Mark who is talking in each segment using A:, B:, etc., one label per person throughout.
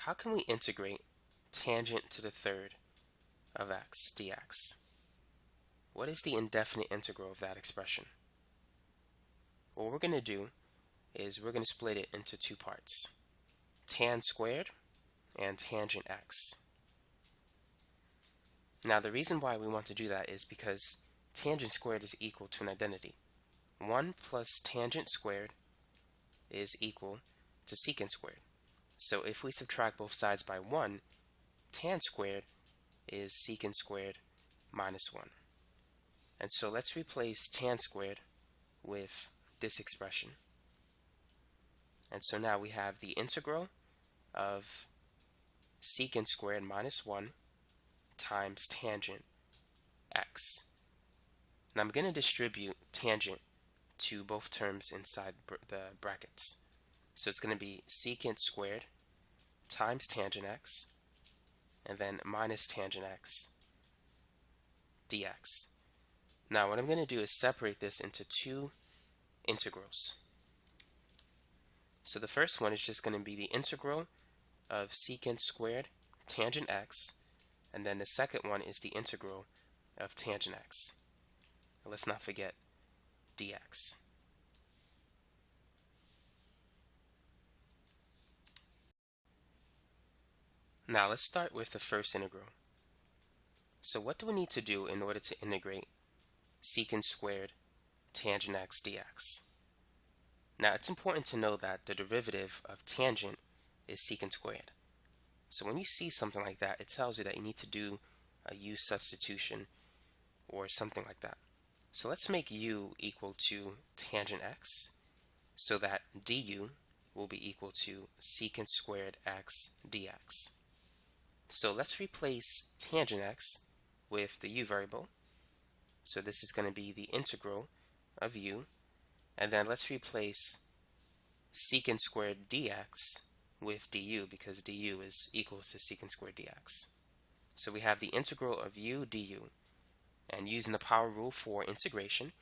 A: how can we integrate tangent to the third of x dx? What is the indefinite integral of that expression? What we're going to do is we're going to split it into two parts, tan squared and tangent x. Now the reason why we want to do that is because tangent squared is equal to an identity. 1 plus tangent squared is equal to secant squared. So if we subtract both sides by 1, tan squared is secant squared minus 1. And so let's replace tan squared with this expression. And so now we have the integral of secant squared minus 1 times tangent x. Now I'm going to distribute tangent to both terms inside the brackets. So it's going to be secant squared times tangent x, and then minus tangent x dx. Now what I'm going to do is separate this into two integrals. So the first one is just going to be the integral of secant squared tangent x, and then the second one is the integral of tangent x. Let's not forget dx. Now let's start with the first integral. So what do we need to do in order to integrate secant squared tangent x dx? Now it's important to know that the derivative of tangent is secant squared. So when you see something like that, it tells you that you need to do a u-substitution or something like that. So let's make u equal to tangent x, so that du will be equal to secant squared x dx. So let's replace tangent x with the u variable. So this is going to be the integral of u, and then let's replace secant squared dx with du, because du is equal to secant squared dx. So we have the integral of u du, and using the power rule for integration,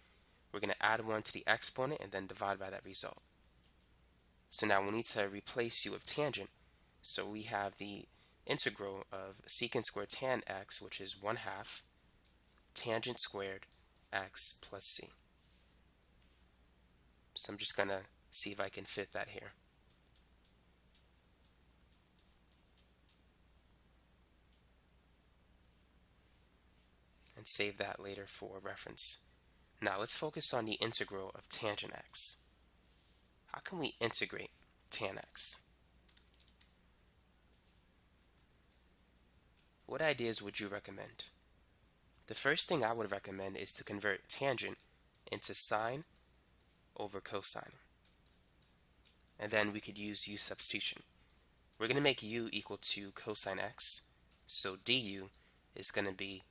A: we're going to add 1 to the exponent and then divide by that result. So now we need to replace u with tangent, so we have the integral of secant squared tan x, which is 1/2 tangent squared x plus c. So I'm just going to see if I can fit that here. And save that later for reference. Now let's focus on the integral of tangent x. How can we integrate tan x? What ideas would you recommend? The first thing I would recommend is to convert tangent into sine over cosine. And then we could use u-substitution. We're going to make u equal to cosine x, so du is going to be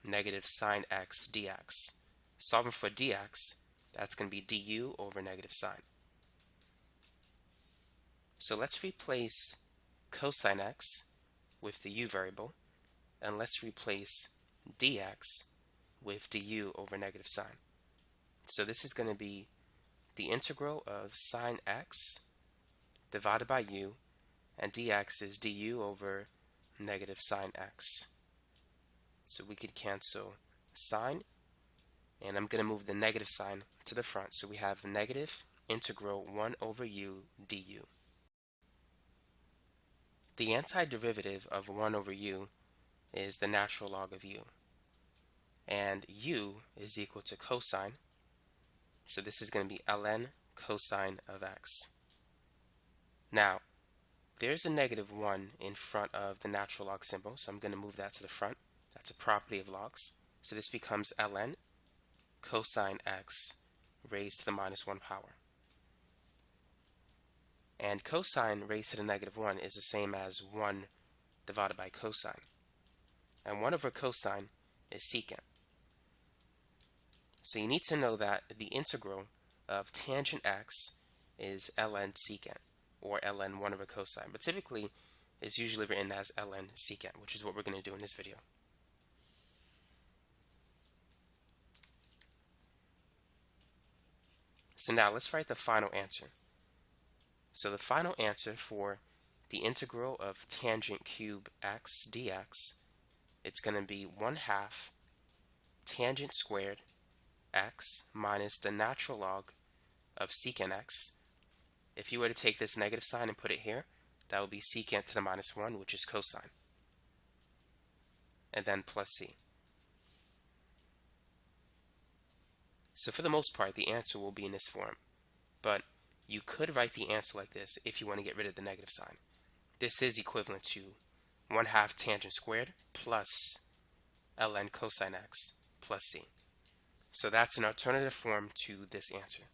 A: negative sine x dx. Solving for dx, that's going to be du over negative sine. So let's replace cosine x with the u variable, and let's replace dx with du over negative sine. So this is going to be the integral of sine x divided by u, and dx is du over negative sine x. So we could cancel sine, and I'm going to move the negative sign to the front, so we have negative integral 1 over u du. The antiderivative of 1 over u is the natural log of u, and u is equal to cosine, so this is going to be ln cosine of x. Now there's a negative 1 in front of the natural log symbol, so I'm going to move that to the front. That's a property of logs, so this becomes ln cosine x raised to the minus 1 power. And cosine raised to the negative 1 is the same as 1 divided by cosine. And 1 over cosine is secant. So you need to know that the integral of tangent x is ln secant, or ln 1 over cosine. But typically, it's usually written as ln secant, which is what we're going to do in this video. So now let's write the final answer. So the final answer for the integral of tangent cube x dx, it's going to be 1/2 tangent squared x minus the natural log of secant x. If you were to take this negative sign and put it here, that would be secant to the -1, which is cosine, and then plus c. So for the most part, the answer will be in this form, but you could write the answer like this if you want to get rid of the negative sign. This is equivalent to 1/2 tangent squared plus ln cosine x plus c. So that's an alternative form to this answer.